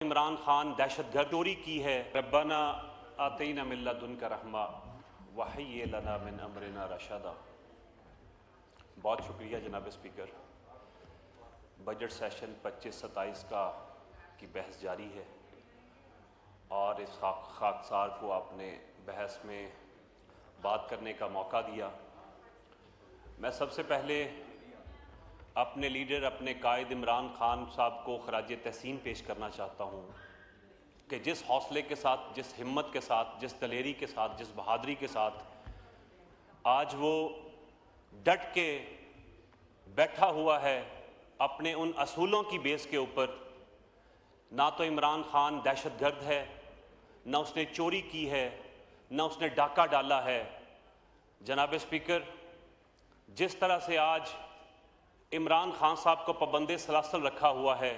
इमरान खान दहशतगर्द चोरी की है। रब्बना आतीना मिन लदुनका रहमा वहय्यि लना मिन अमरिना रशदा। बहुत शुक्रिया जनाब स्पीकर। बजट सेशन 25-27 की बहस जारी है और इस खाकसार को आपने बहस में बात करने का मौका दिया। मैं सबसे पहले अपने लीडर, अपने कायद इमरान खान साहब को खराज तहसीन पेश करना चाहता हूँ कि जिस हौसले के साथ, जिस हिम्मत के साथ, जिस दलेरी के साथ, जिस बहादुरी के साथ आज वो डट के बैठा हुआ है अपने उन असूलों की बेस के ऊपर। ना तो इमरान खान दहशतगर्द है, ना उसने चोरी की है, ना उसने डाका डाला है। जनाब स्पीकर, जिस तरह से आज इमरान खान साहब को पाबंदे सलासल रखा हुआ है,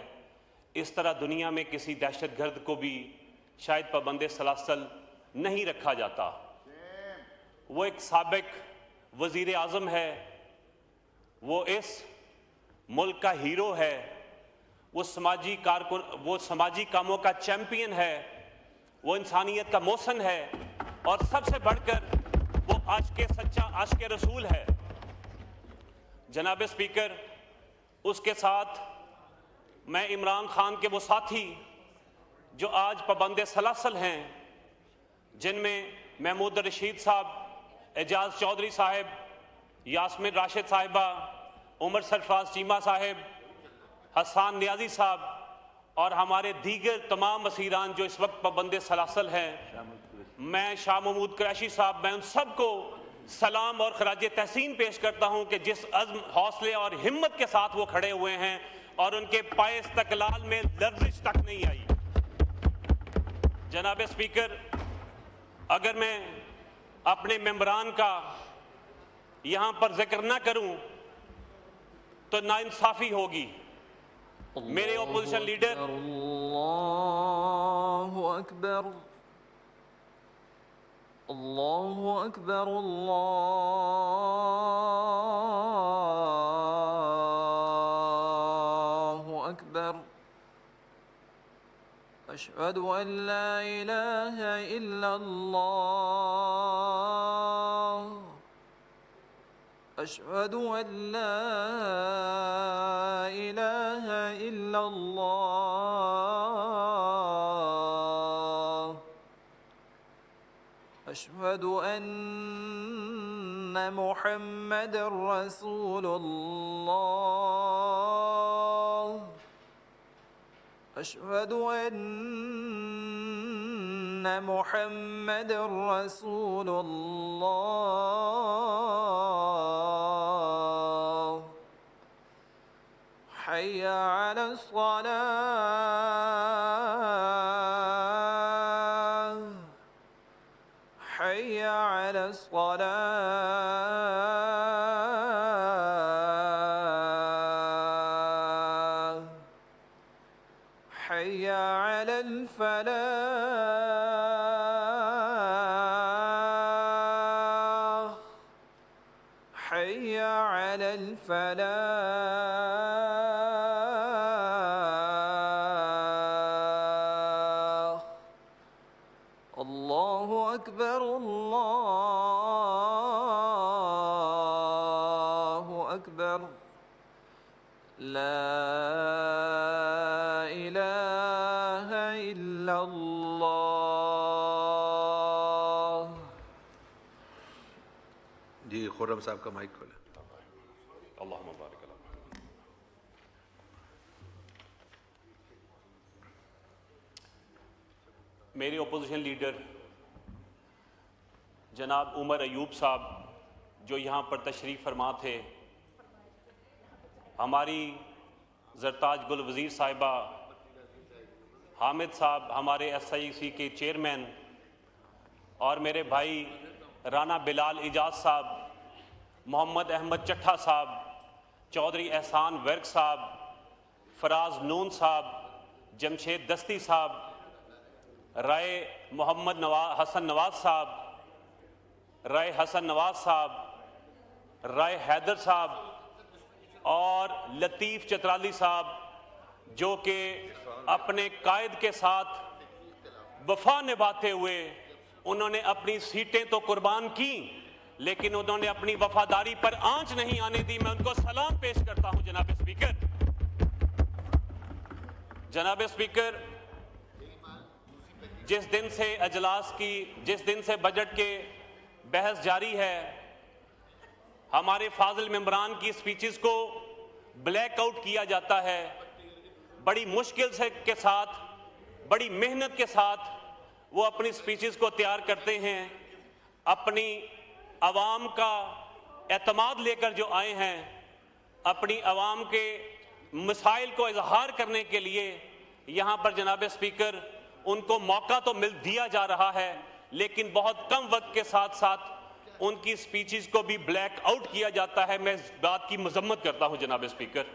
इस तरह दुनिया में किसी दहशतगर्द को भी शायद पाबंदे सलासल नहीं रखा जाता। वो एक साबिक वज़ीर आज़म है, वो इस मुल्क का हीरो है, वो समाजी कारकुन, वो समाजी कामों का चैम्पियन है, वो इंसानियत का मोहसन है और सबसे बढ़कर वो सच्चा आशिक़ रसूल है। जनाब स्पीकर, उसके साथ मैं इमरान खान के वो साथी जो आज पाबंदे सलासल हैं, जिनमें महमूद रशीद साहब, एजाज चौधरी साहब, यास्मिन राशिद साहिबा, उमर सरफराज चीमा साहब, हसन नियाजी साहब और हमारे दीगर तमाम असीरान जो इस वक्त पाबंदे सलासल हैं, मैं शाह महमूद कुरैशी साहब, मैं उन सबको सलाम और खराज तहसीन पेश करता हूं कि जिस अज़्म, हौसले और हिम्मत के साथ वो खड़े हुए हैं और उनके पाए इस्तक़लाल में लर्ज़िश तक नहीं आई। जनाब स्पीकर, अगर मैं अपने मेंबरान का यहां पर जिक्र ना करूं तो नाइंसाफ़ी होगी। मेरे ओपोजिशन लीडर अल्लाहु अकबर, अल्लाहु अकबर, अल्लाहु अकबर। अशहदु अन ला इलाहा इल्लल्लाह, अशहदु अन ला इलाहा इल्लल्लाह, अशहदु अन्ना मुहम्मदर रसूलुल्लाह, अशहदु अन्ना मुहम्मदर रसूलुल्लाह। हय्या अलस सलाह, हय्या अलस सलाह, हय्या अलल फलाह, हय्या अलल फलाह। अल्लाहु अकबर, अल्लाहु अकबर। ला इलाहा इल्लल्लाह। जी, खुर्रम साहब का माइक खोले। अल्लाहुम्मा बारिक अला। मेरे ओपोजिशन लीडर जनाब उमर अयूब साहब जो यहाँ पर तशरीफ़ फरमा थे, हमारी जरताज गुल वज़ीर साहिबा, हामिद साहब हमारे SIC के चेयरमैन और मेरे भाई राना बिलाल इजाज़ साहब, मोहम्मद अहमद चट्ठा साहब, चौधरी एहसान वर्क साहब, फराज नून साहब, जमशेद दस्ती साहब, राय मोहम्मद हसन नवाज साहब, राय हसन नवाज साहब, राय हैदर साहब और लतीफ़ चतराली साहब, जो कि अपने कायद के साथ वफा निभाते हुए उन्होंने अपनी सीटें तो कुर्बान की, लेकिन उन्होंने अपनी वफादारी पर आंच नहीं आने दी। मैं उनको सलाम पेश करता हूं जनाब स्पीकर। जनाब स्पीकर, जिस दिन से बजट के बहस जारी है, हमारे फाजिल मेंबरान की स्पीचेस को ब्लैकआउट किया जाता है। बड़ी मुश्किल से के साथ, बड़ी मेहनत के साथ वो अपनी स्पीचेस को तैयार करते हैं। अपनी आवाम का एतमाद लेकर जो आए हैं, अपनी आवाम के मसाइल को इजहार करने के लिए यहाँ पर जनाब स्पीकर उनको मौका तो दिया जा रहा है, लेकिन बहुत कम वक्त के साथ साथ उनकी स्पीचेस को भी ब्लैक आउट किया जाता है। मैं इस बात की मजम्मत करता हूं जनाब स्पीकर।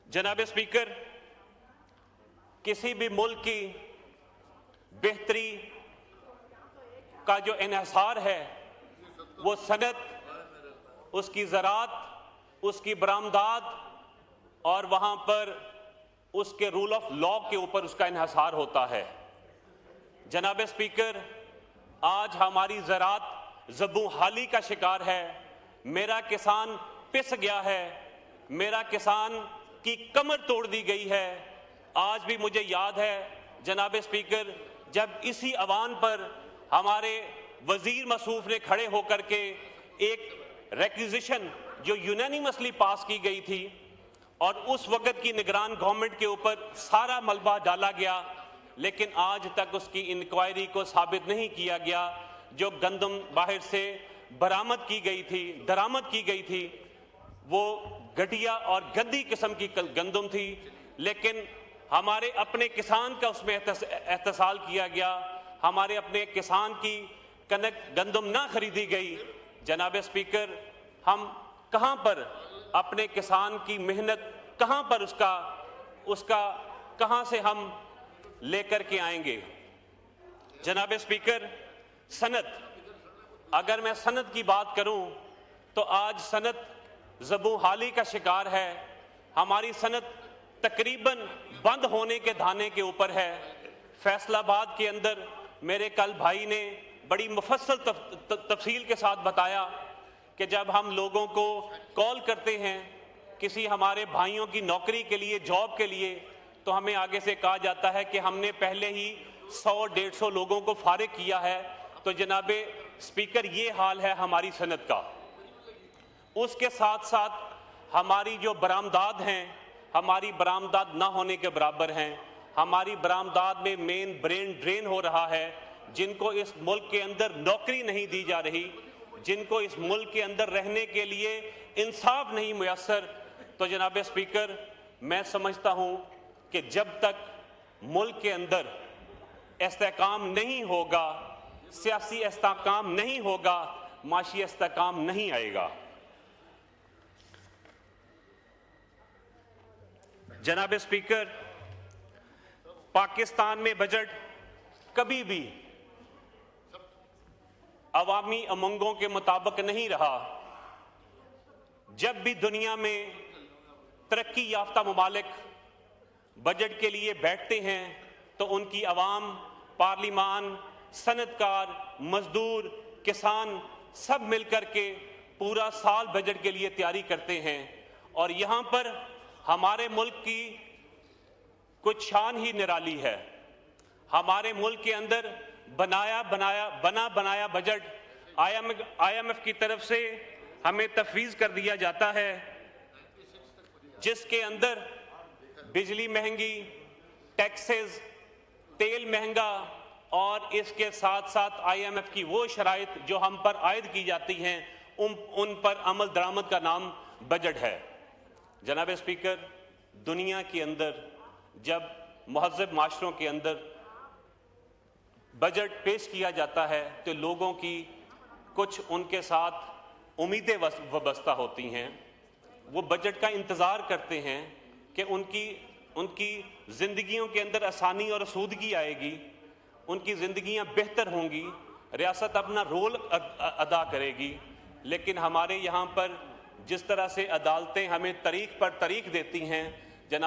जनाब स्पीकर, किसी भी मुल्क की बेहतरी का जो इन्हिसार है वो सनत, उसकी ज़राअत, उसकी बरामदात और वहां पर उसके रूल ऑफ लॉ के ऊपर उसका इन्हिसार होता है। जनाब स्पीकर, आज हमारी ज़राअत ज़बू हाली का शिकार है। मेरा किसान पिस गया है, मेरा किसान की कमर तोड़ दी गई है। आज भी मुझे याद है जनाब स्पीकर, जब इसी अवान पर हमारे वजीर मसूफ ने खड़े होकर के एक रिक्विजिशन जो यूनानिमसली पास की गई थी और उस वक्त की निगरान गवर्नमेंट के ऊपर सारा मलबा डाला गया, लेकिन आज तक उसकी इंक्वायरी को साबित नहीं किया गया। जो गंदम बाहर से बरामद की गई थी, दरामद की गई थी, वो घटिया और गंदी किस्म की गंदम थी, लेकिन हमारे अपने किसान का उसमें एहतसाल किया गया। हमारे अपने किसान की कनक गंदम ना खरीदी गई। जनाब स्पीकर, हम कहां पर अपने किसान की मेहनत, कहां पर उसका कहां से हम लेकर के आएंगे? जनाब स्पीकर, सनत, अगर मैं सनत की बात करूं तो आज सनत ज़बू हाली का शिकार है। हमारी सनत तकरीबन बंद होने के धाने के ऊपर है। फैसलाबाद के अंदर मेरे कल भाई ने बड़ी मुफस्सल तफसील के साथ बताया कि जब हम लोगों को कॉल करते हैं किसी हमारे भाइयों की नौकरी के लिए, जॉब के लिए, तो हमें आगे से कहा जाता है कि हमने पहले ही 100-150 लोगों को फारिग किया है। तो जनाब स्पीकर, ये हाल है हमारी सनत का। उसके साथ साथ हमारी जो बरामदात हैं, हमारी बरामदात ना होने के बराबर हैं। हमारी बरामदात में मेन ब्रेन ड्रेन हो रहा है। जिनको इस मुल्क के अंदर नौकरी नहीं दी जा रही, जिनको इस मुल्क के अंदर रहने के लिए इंसाफ नहीं मुयस्सर, तो जनाब स्पीकर, मैं समझता हूं कि जब तक मुल्क के अंदर इस्तेहकाम नहीं होगा, सियासी इस्तेहकाम नहीं होगा, माशी इस्तेहकाम नहीं आएगा। जनाब स्पीकर, पाकिस्तान में बजट कभी भी अवामी उमंगों के मुताबिक नहीं रहा। जब भी दुनिया में तरक्की याफ्ता मुमालिक बजट के लिए बैठते हैं तो उनकी अवाम, पार्लिमान, सनतकार, मजदूर, किसान सब मिलकर के पूरा साल बजट के लिए तैयारी करते हैं। और यहाँ पर हमारे मुल्क की कुछ शान ही निराली है। हमारे मुल्क के अंदर बना बनाया बजट IMF की तरफ से हमें तफवीज़ कर दिया जाता है, जिसके अंदर बिजली महंगी, टैक्सेस, तेल महंगा और इसके साथ साथ IMF की वो शराइत जो हम पर आयद की जाती हैं, उन पर अमल दरामद का नाम बजट है। जनाब स्पीकर, दुनिया के अंदर जब महज़ब माशरों के अंदर बजट पेश किया जाता है तो लोगों की कुछ उनके साथ उम्मीदें वाबस्ता होती हैं। वो बजट का इंतज़ार करते हैं कि उनकी ज़िंदगियों के अंदर आसानी और आसूदगी आएगी, उनकी ज़िंदगियां बेहतर होंगी, रियासत अपना रोल अदा करेगी। लेकिन हमारे यहाँ पर जिस तरह से अदालतें हमें तारीख पर तारीख देती हैं,